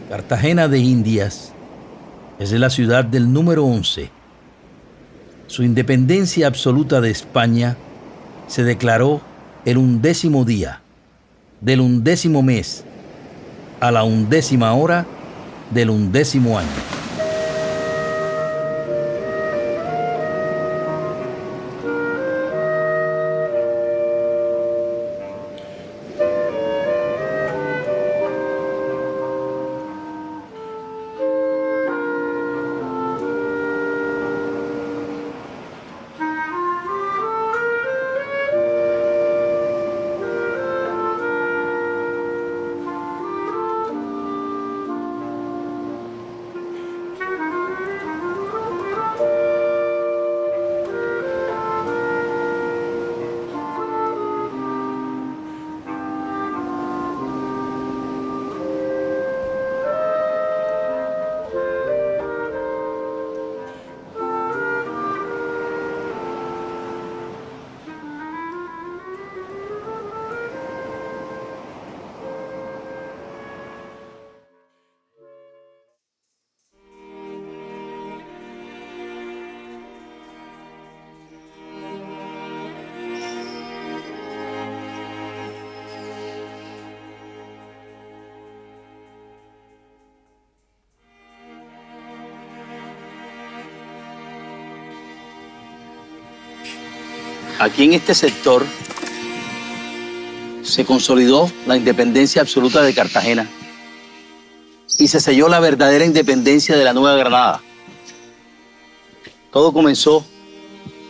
Cartagena de Indias es la ciudad del número 11. Su independencia absoluta de España se declaró el 11º día del 11º mes a la 11ª hora del 11º año. Aquí en este sector se consolidó la independencia absoluta de Cartagena y se selló la verdadera independencia de la Nueva Granada. Todo comenzó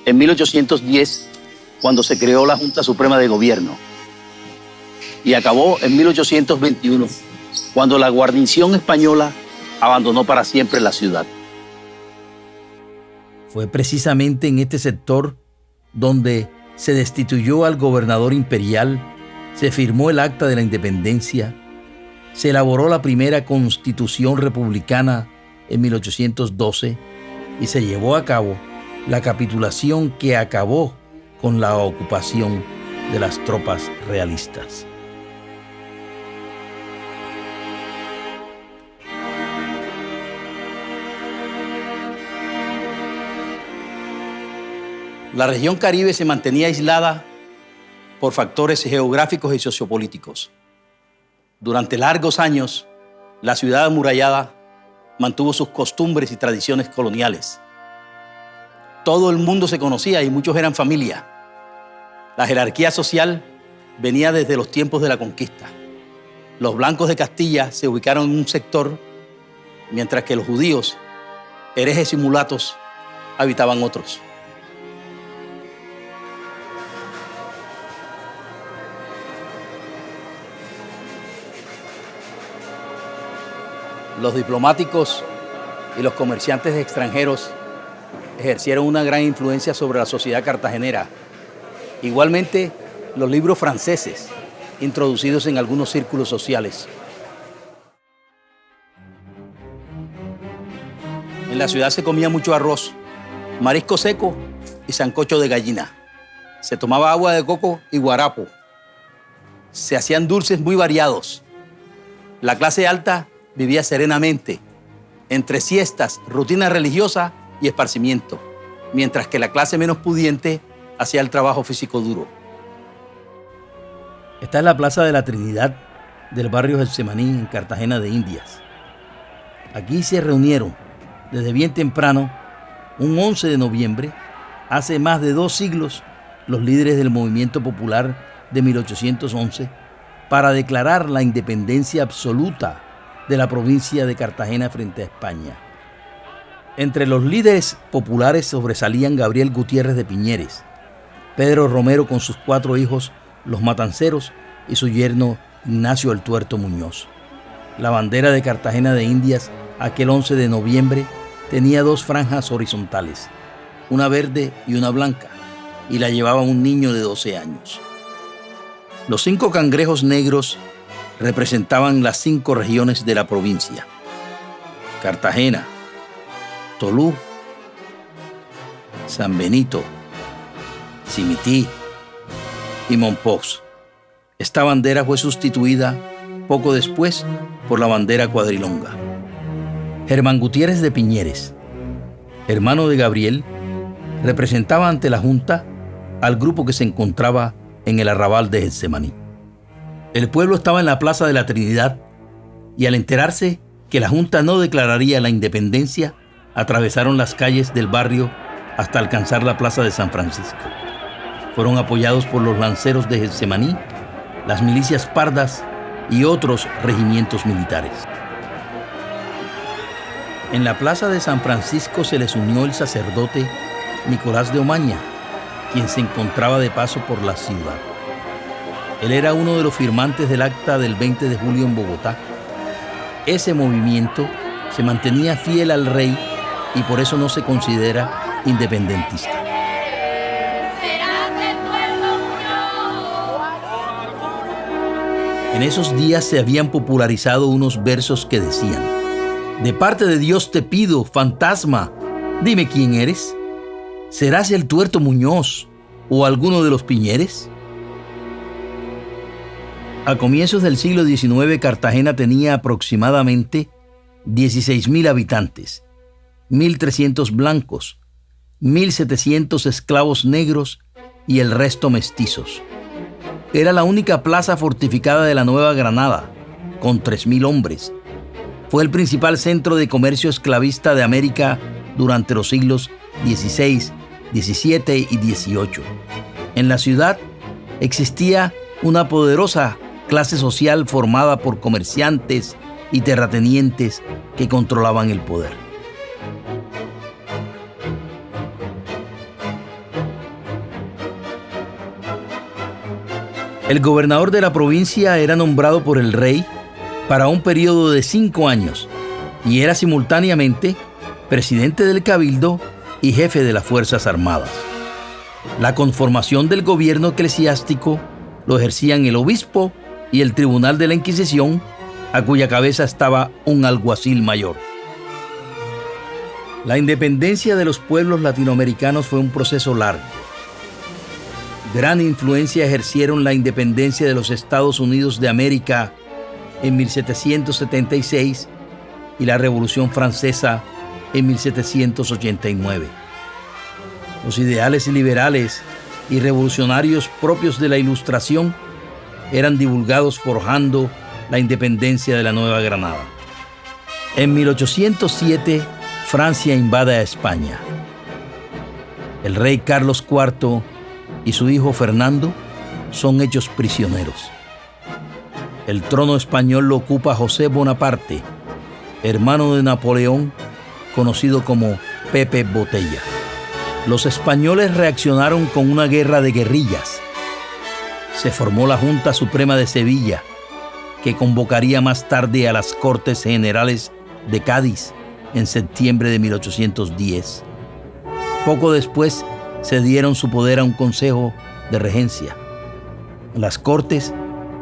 en 1810, cuando se creó la Junta Suprema de Gobierno, y acabó en 1821, cuando la guarnición española abandonó para siempre la ciudad. Fue precisamente en este sector donde se destituyó al gobernador imperial, se firmó el Acta de la Independencia, se elaboró la primera Constitución republicana en 1812 y se llevó a cabo la capitulación que acabó con la ocupación de las tropas realistas. La región Caribe se mantenía aislada por factores geográficos y sociopolíticos. Durante largos años, la ciudad amurallada mantuvo sus costumbres y tradiciones coloniales. Todo el mundo se conocía y muchos eran familia. La jerarquía social venía desde los tiempos de la conquista. Los blancos de Castilla se ubicaron en un sector, mientras que los judíos, herejes y mulatos, habitaban otros. Los diplomáticos y los comerciantes extranjeros ejercieron una gran influencia sobre la sociedad cartagenera. Igualmente, los libros franceses, introducidos en algunos círculos sociales. En la ciudad se comía mucho arroz, marisco seco y sancocho de gallina. Se tomaba agua de coco y guarapo. Se hacían dulces muy variados. La clase alta vivía serenamente, entre siestas, rutina religiosa y esparcimiento, mientras que la clase menos pudiente hacía el trabajo físico duro. Esta es la Plaza de la Trinidad del barrio Getsemaní en Cartagena de Indias. Aquí se reunieron desde bien temprano, un 11 de noviembre, hace más de 2 siglos, los líderes del movimiento popular de 1811 para declarar la independencia absoluta de la provincia de Cartagena frente a España. Entre los líderes populares sobresalían Gabriel Gutiérrez de Piñeres, Pedro Romero con sus 4 hijos, los Matanceros, y su yerno Ignacio el Tuerto Muñoz. La bandera de Cartagena de Indias, aquel 11 de noviembre, tenía 2 franjas horizontales, una verde y una blanca, y la llevaba un niño de 12 años. Los 5 cangrejos negros representaban las 5 regiones de la provincia: Cartagena, Tolú, San Benito, Simití y Mompox. Esta bandera fue sustituida poco después por la bandera cuadrilonga. Germán Gutiérrez de Piñeres, hermano de Gabriel, representaba ante la Junta al grupo que se encontraba en el arrabal de Getsemaní. El pueblo estaba en la Plaza de la Trinidad y al enterarse que la Junta no declararía la independencia, atravesaron las calles del barrio hasta alcanzar la Plaza de San Francisco. Fueron apoyados por los lanceros de Getsemaní, las milicias pardas y otros regimientos militares. En la Plaza de San Francisco se les unió el sacerdote Nicolás de Omaña, quien se encontraba de paso por la ciudad. Él era uno de los firmantes del acta del 20 de julio en Bogotá. Ese movimiento se mantenía fiel al rey y por eso no se considera independentista. En esos días se habían popularizado unos versos que decían: de parte de Dios te pido, fantasma, dime quién eres. ¿Serás el Tuerto Muñoz o alguno de los Piñeres? A comienzos del siglo XIX, Cartagena tenía aproximadamente 16.000 habitantes, 1.300 blancos, 1.700 esclavos negros y el resto mestizos. Era la única plaza fortificada de la Nueva Granada, con 3.000 hombres. Fue el principal centro de comercio esclavista de América durante los siglos XVI, XVII y XVIII. En la ciudad existía una poderosa clase social formada por comerciantes y terratenientes que controlaban el poder. El gobernador de la provincia era nombrado por el rey para un periodo de 5 años y era simultáneamente presidente del Cabildo y jefe de las Fuerzas Armadas. La conformación del gobierno eclesiástico lo ejercían el obispo y el tribunal de la Inquisición, a cuya cabeza estaba un alguacil mayor. La independencia de los pueblos latinoamericanos fue un proceso largo. Gran influencia ejercieron la independencia de los Estados Unidos de América en 1776 y la Revolución Francesa en 1789. Los ideales liberales y revolucionarios propios de la Ilustración eran divulgados forjando la independencia de la Nueva Granada. En 1807, Francia invade a España. El rey Carlos IV y su hijo Fernando son hechos prisioneros. El trono español lo ocupa José Bonaparte, hermano de Napoleón, conocido como Pepe Botella. Los españoles reaccionaron con una guerra de guerrillas. Se formó la Junta Suprema de Sevilla, que convocaría más tarde a las Cortes Generales de Cádiz en septiembre de 1810. Poco después cedieron su poder a un consejo de regencia. Las Cortes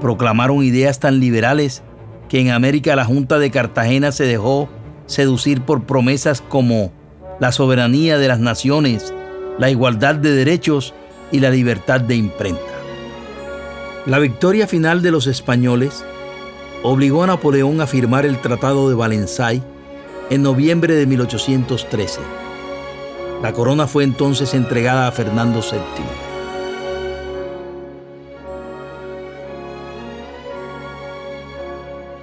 proclamaron ideas tan liberales que en América la Junta de Cartagena se dejó seducir por promesas como la soberanía de las naciones, la igualdad de derechos y la libertad de imprenta. La victoria final de los españoles obligó a Napoleón a firmar el Tratado de Valenciennes en noviembre de 1813. La corona fue entonces entregada a Fernando VII.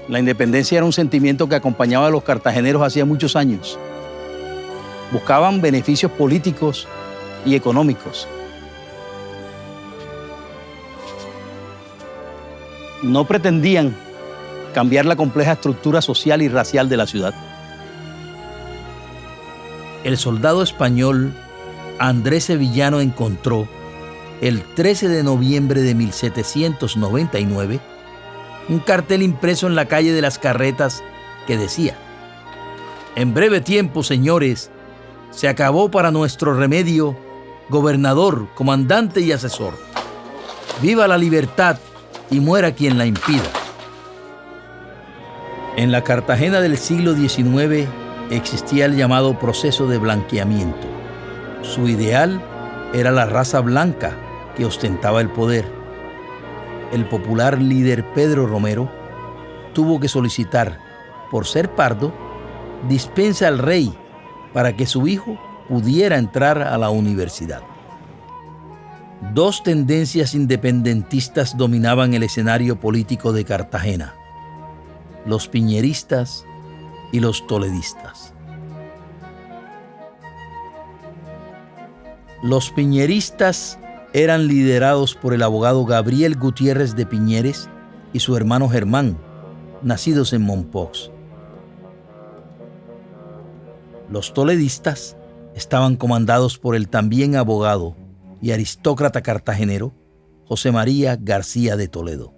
La independencia era un sentimiento que acompañaba a los cartageneros hacía muchos años. Buscaban beneficios políticos y económicos. No pretendían cambiar la compleja estructura social y racial de la ciudad. El soldado español Andrés Sevillano encontró el 13 de noviembre de 1799 un cartel impreso en la calle de las Carretas que decía: en breve tiempo, señores, se acabó para nuestro remedio gobernador, comandante y asesor. Viva la libertad y muera quien la impida. En la Cartagena del siglo XIX existía el llamado proceso de blanqueamiento. Su ideal era la raza blanca que ostentaba el poder. El popular líder Pedro Romero tuvo que solicitar, por ser pardo, dispensa al rey para que su hijo pudiera entrar a la universidad. Dos tendencias independentistas dominaban el escenario político de Cartagena: los piñeristas y los toledistas. Los piñeristas eran liderados por el abogado Gabriel Gutiérrez de Piñeres y su hermano Germán, nacidos en Mompox. Los toledistas estaban comandados por el también abogado y aristócrata cartagenero José María García de Toledo.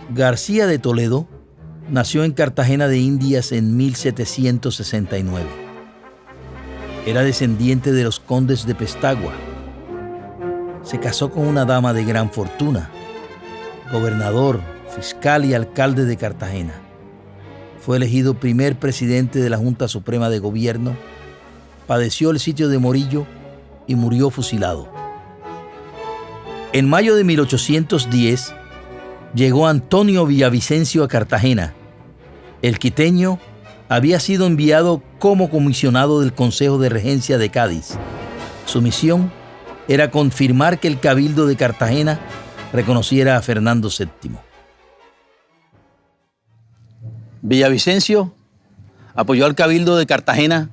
García de Toledo nació en Cartagena de Indias en 1769. Era descendiente de los condes de Pestagua. Se casó con una dama de gran fortuna, gobernador, fiscal y alcalde de Cartagena. Fue elegido primer presidente de la Junta Suprema de Gobierno, padeció el sitio de Morillo y murió fusilado. En mayo de 1810 llegó Antonio Villavicencio a Cartagena. El quiteño había sido enviado como comisionado del Consejo de Regencia de Cádiz. Su misión era confirmar que el Cabildo de Cartagena reconociera a Fernando VII. Villavicencio apoyó al Cabildo de Cartagena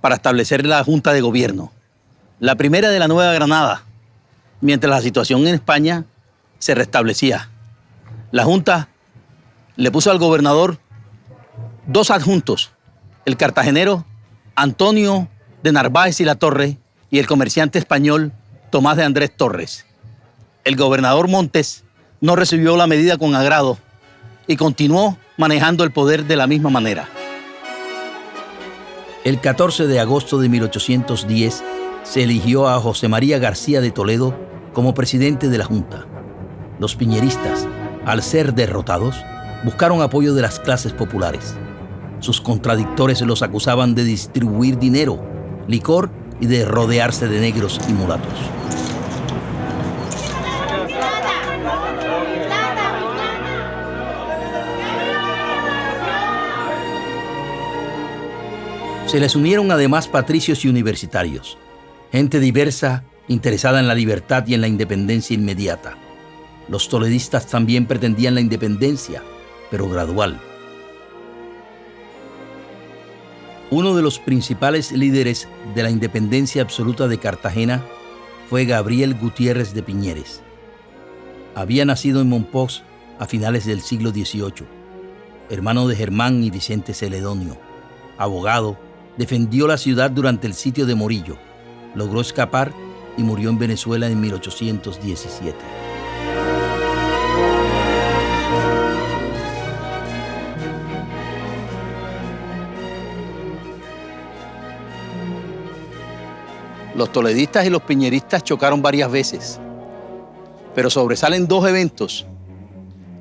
para establecer la Junta de Gobierno, la primera de la Nueva Granada, mientras la situación en España se restablecía. La Junta le puso al gobernador dos adjuntos, el cartagenero Antonio de Narváez y la Torre y el comerciante español Tomás de Andrés Torres. El gobernador Montes no recibió la medida con agrado y continuó manejando el poder de la misma manera. El 14 de agosto de 1810 se eligió a José María García de Toledo como presidente de la Junta. Los piñeristas, al ser derrotados, buscaron apoyo de las clases populares. Sus contradictores los acusaban de distribuir dinero, licor y de rodearse de negros y mulatos. Se les unieron además patricios y universitarios, gente diversa, interesada en la libertad y en la independencia inmediata. Los toledistas también pretendían la independencia, pero gradual. Uno de los principales líderes de la independencia absoluta de Cartagena fue Gabriel Gutiérrez de Piñeres. Había nacido en Mompox a finales del siglo XVIII, hermano de Germán y Vicente Celedonio. Abogado, defendió la ciudad durante el sitio de Morillo, logró escapar y murió en Venezuela en 1817. Los toledistas y los piñeristas chocaron varias veces, pero sobresalen dos eventos: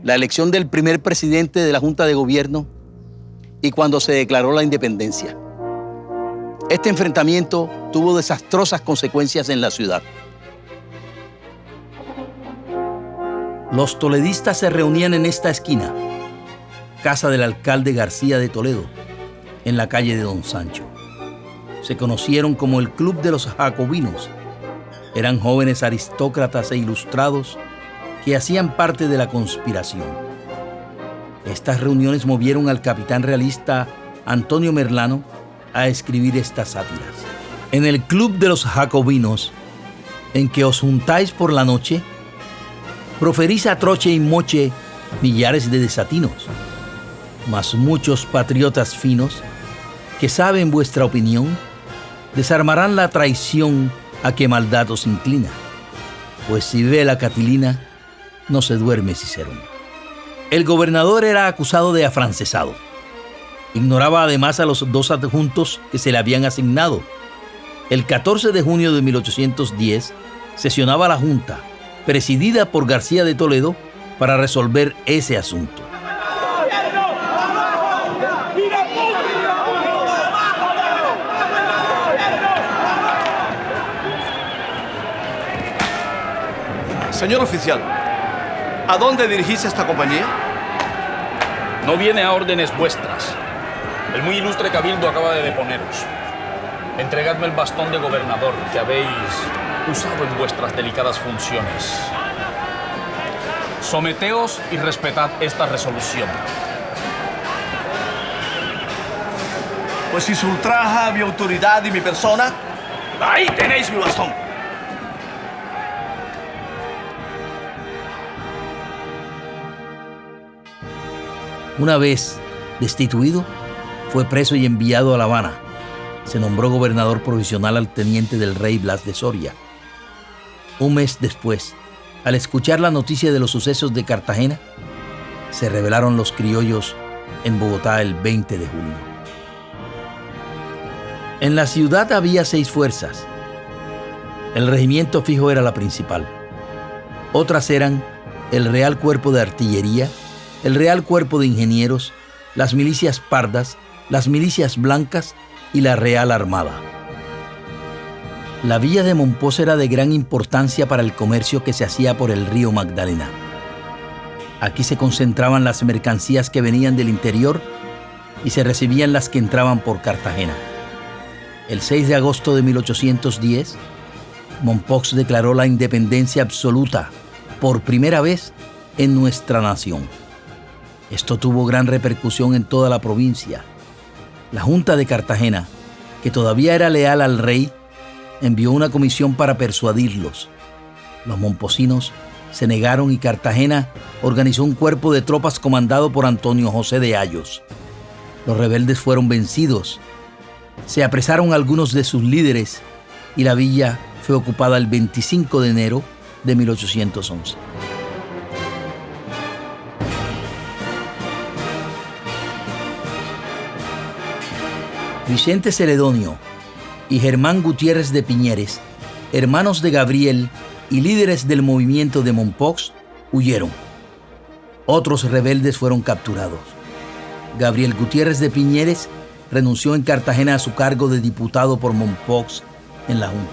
la elección del primer presidente de la Junta de Gobierno y cuando se declaró la independencia. Este enfrentamiento tuvo desastrosas consecuencias en la ciudad. Los toledistas se reunían en esta esquina, casa del alcalde García de Toledo, en la calle de Don Sancho. Se conocieron como el Club de los Jacobinos. Eran jóvenes aristócratas e ilustrados que hacían parte de la conspiración. Estas reuniones movieron al capitán realista Antonio Merlano a escribir estas sátiras. En el Club de los Jacobinos, en que os juntáis por la noche, proferís a troche y moche millares de desatinos, mas muchos patriotas finos, que saben vuestra opinión, desarmarán la traición a que maldad os inclina, pues si ve la Catilina, no se duerme Cicerón. El gobernador era acusado de afrancesado. Ignoraba además a los dos adjuntos que se le habían asignado. El 14 de junio de 1810 sesionaba la Junta, presidida por García de Toledo, para resolver ese asunto. Señor oficial, ¿A dónde dirigís esta compañía? No viene a órdenes vuestras. El muy ilustre cabildo acaba de deponeros. Entregadme el bastón de gobernador que habéis usado en vuestras delicadas funciones. Someteos y respetad esta resolución. Pues si se ultraja mi autoridad y mi persona, ahí tenéis mi bastón. Una vez destituido, fue preso y enviado a La Habana. Se nombró gobernador provisional al teniente del rey Blas de Soria. Un mes después, al escuchar la noticia de los sucesos de Cartagena, se rebelaron los criollos en Bogotá el 20 de julio. En la ciudad había 6 fuerzas. El regimiento fijo era la principal. Otras eran el Real Cuerpo de Artillería, el Real Cuerpo de Ingenieros, las milicias pardas, las milicias blancas y la Real Armada. La villa de Mompox era de gran importancia para el comercio que se hacía por el río Magdalena. Aquí se concentraban las mercancías que venían del interior y se recibían las que entraban por Cartagena. El 6 de agosto de 1810, Mompox declaró la independencia absoluta por primera vez en nuestra nación. Esto tuvo gran repercusión en toda la provincia. La Junta de Cartagena, que todavía era leal al rey, envió una comisión para persuadirlos. Los mompocinos se negaron y Cartagena organizó un cuerpo de tropas comandado por Antonio José de Ayos. Los rebeldes fueron vencidos. Se apresaron algunos de sus líderes y la villa fue ocupada el 25 de enero de 1811. Vicente Celedonio y Germán Gutiérrez de Piñeres, hermanos de Gabriel y líderes del movimiento de Mompox, huyeron. Otros rebeldes fueron capturados. Gabriel Gutiérrez de Piñeres renunció en Cartagena a su cargo de diputado por Mompox en la Junta.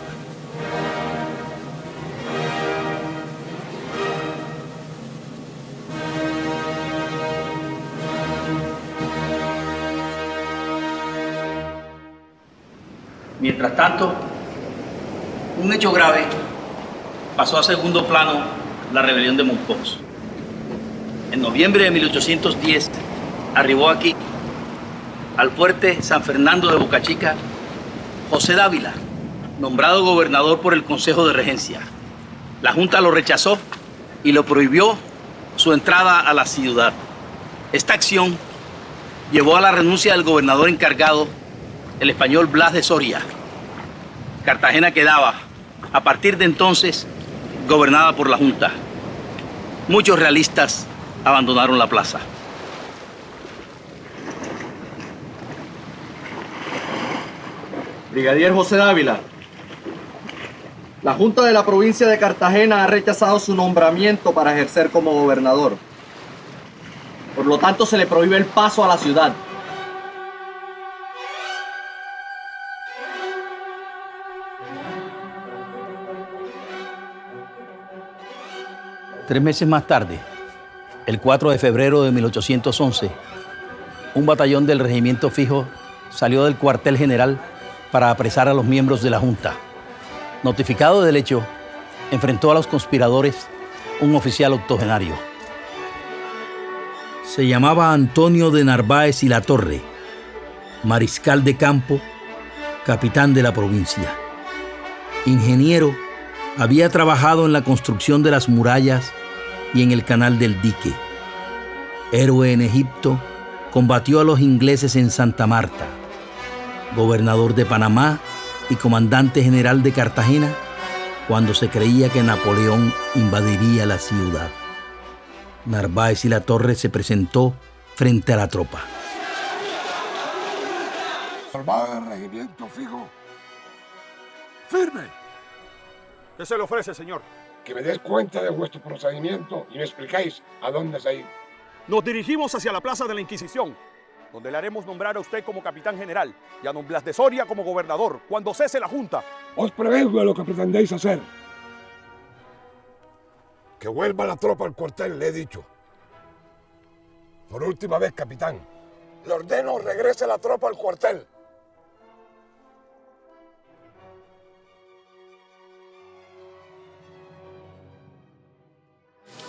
Mientras tanto, un hecho grave pasó a segundo plano: la rebelión de Mompox. En noviembre de 1810 arribó aquí, al fuerte San Fernando de Boca Chica, José Dávila, nombrado gobernador por el Consejo de Regencia. La Junta lo rechazó y lo prohibió su entrada a la ciudad. Esta acción llevó a la renuncia del gobernador encargado, el español Blas de Soria. Cartagena quedaba, a partir de entonces, gobernada por la Junta. Muchos realistas abandonaron la plaza. Brigadier José Dávila, la Junta de la provincia de Cartagena ha rechazado su nombramiento para ejercer como gobernador. Por lo tanto, se le prohíbe el paso a la ciudad. Tres meses más tarde, el 4 de febrero de 1811, un batallón del regimiento fijo salió del cuartel general para apresar a los miembros de la Junta. Notificado del hecho, enfrentó a los conspiradores un oficial octogenario. Se llamaba Antonio de Narváez y la Torre, mariscal de campo, capitán de la provincia. Ingeniero, había trabajado en la construcción de las murallas y en el canal del dique. Héroe en Egipto, combatió a los ingleses en Santa Marta. Gobernador de Panamá y comandante general de Cartagena cuando se creía que Napoleón invadiría la ciudad. Narváez y la Torre se presentó frente a la tropa. Armada del regimiento fijo. ¡Firme! ¿Qué se le ofrece, señor? Que me des cuenta de vuestro procedimiento y me explicáis a dónde se ir. Nos dirigimos hacia la Plaza de la Inquisición, donde le haremos nombrar a usted como capitán general y a don Blas de Soria como gobernador, cuando cese la Junta. Os prevengo de lo que pretendéis hacer. Que vuelva la tropa al cuartel, le he dicho. Por última vez, capitán. Le ordeno regrese la tropa al cuartel.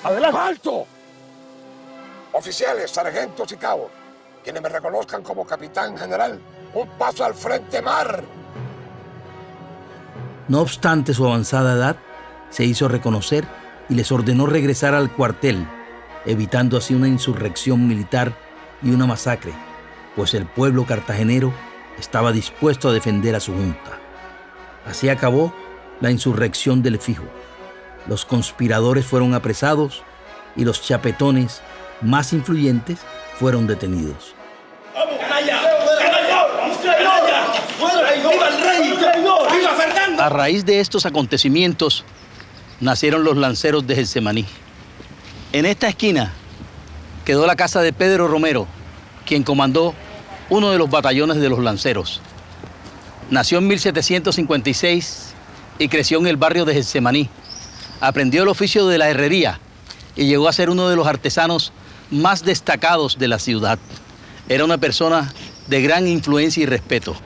¡Adelante! ¡Alto! Oficiales, sargentos y cabos, quienes me reconozcan como capitán general, un paso al frente, mar. No obstante su avanzada edad, se hizo reconocer y les ordenó regresar al cuartel, evitando así una insurrección militar y una masacre, pues el pueblo cartagenero estaba dispuesto a defender a su junta. Así acabó la insurrección del Fijo. Los conspiradores fueron apresados y los chapetones más influyentes fueron detenidos. A raíz de estos acontecimientos nacieron los lanceros de Getsemaní. En esta esquina quedó la casa de Pedro Romero, quien comandó uno de los batallones de los lanceros. Nació en 1756 y creció en el barrio de Getsemaní. Aprendió el oficio de la herrería y llegó a ser uno de los artesanos más destacados de la ciudad. Era una persona de gran influencia y respeto.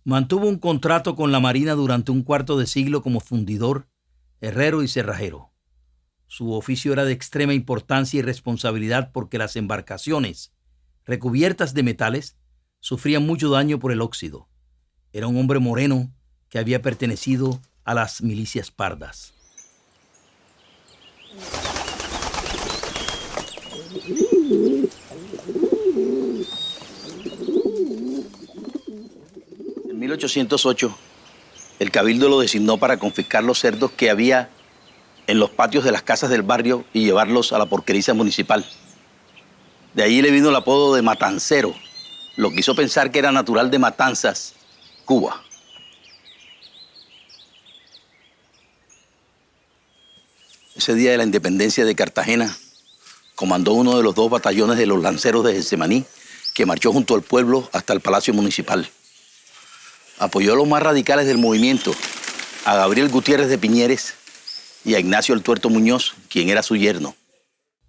Mantuvo un contrato con la Marina durante un cuarto de siglo como fundidor, herrero y cerrajero. Su oficio era de extrema importancia y responsabilidad porque las embarcaciones, recubiertas de metales, sufrían mucho daño por el óxido. Era un hombre moreno que había pertenecido a las milicias pardas. En 1808, el cabildo lo designó para confiscar los cerdos que había en los patios de las casas del barrio y llevarlos a la porqueriza municipal. De ahí le vino el apodo de Matancero, lo que hizo pensar que era natural de Matanzas, Cuba. Ese día de la independencia de Cartagena, comandó uno de los 2 batallones de los lanceros de Getsemaní, que marchó junto al pueblo hasta el Palacio Municipal. Apoyó a los más radicales del movimiento, a Gabriel Gutiérrez de Piñeres y a Ignacio el Tuerto Muñoz, quien era su yerno.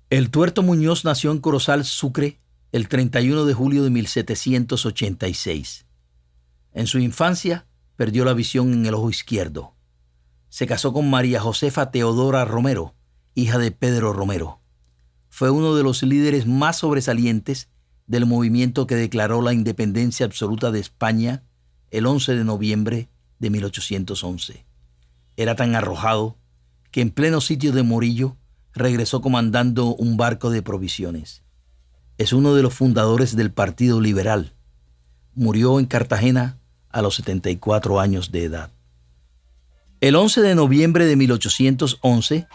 El Tuerto Muñoz nació en Corozal, Sucre, el 31 de julio de 1786. En su infancia, perdió la visión en el ojo izquierdo. Se casó con María Josefa Teodora Romero, hija de Pedro Romero. Fue uno de los líderes más sobresalientes del movimiento que declaró la independencia absoluta de España el 11 de noviembre de 1811. Era tan arrojado que en pleno sitio de Morillo regresó comandando un barco de provisiones. Es uno de los fundadores del Partido Liberal. Murió en Cartagena a los 74 años de edad. El 11 de noviembre de 1811,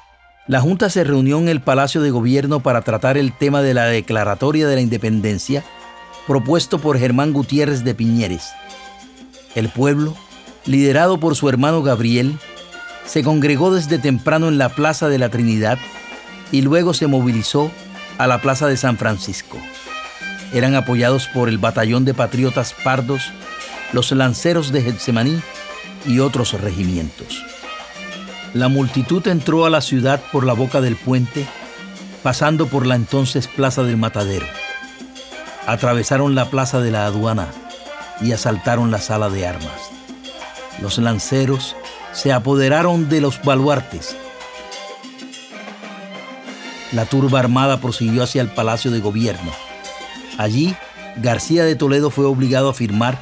la Junta se reunió en el Palacio de Gobierno para tratar el tema de la declaratoria de la independencia propuesto por Germán Gutiérrez de Piñeres. El pueblo, liderado por su hermano Gabriel, se congregó desde temprano en la Plaza de la Trinidad y luego se movilizó a la Plaza de San Francisco. Eran apoyados por el Batallón de Patriotas Pardos, los Lanceros de Getsemaní y otros regimientos. La multitud entró a la ciudad por la boca del puente, pasando por la entonces Plaza del Matadero. Atravesaron la Plaza de la Aduana y asaltaron la sala de armas. Los lanceros se apoderaron de los baluartes. La turba armada prosiguió hacia el Palacio de Gobierno. Allí, García de Toledo fue obligado a firmar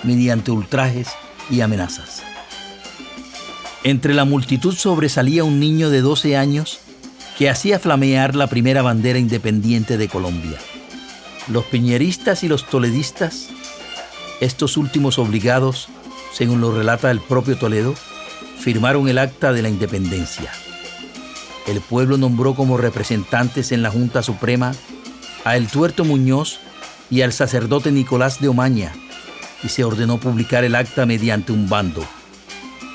mediante ultrajes y amenazas. Entre la multitud sobresalía un niño de 12 años que hacía flamear la primera bandera independiente de Colombia. Los piñeristas y los toledistas, estos últimos obligados, según lo relata el propio Toledo, firmaron el acta de la independencia. El pueblo nombró como representantes en la Junta Suprema a el Tuerto Muñoz y al sacerdote Nicolás de Omaña, y se ordenó publicar el acta mediante un bando.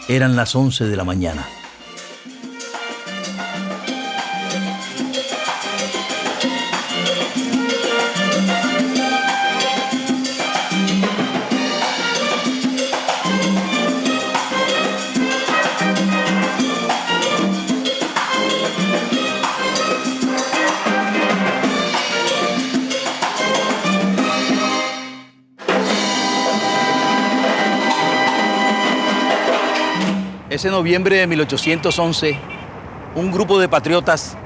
Eran las 11 de la mañana. Ese noviembre de 1811, un grupo de patriotas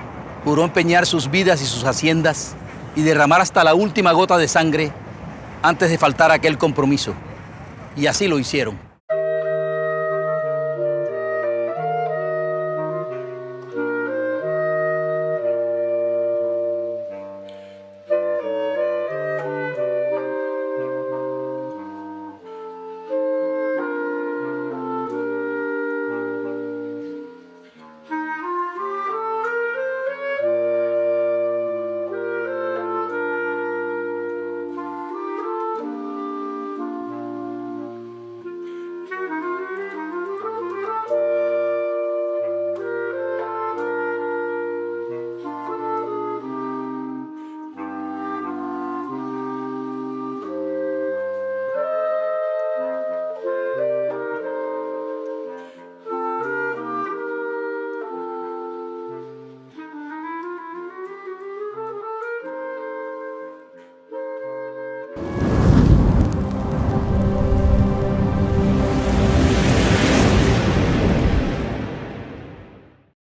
juró empeñar sus vidas y sus haciendas y derramar hasta la última gota de sangre antes de faltar a aquel compromiso. Y así lo hicieron.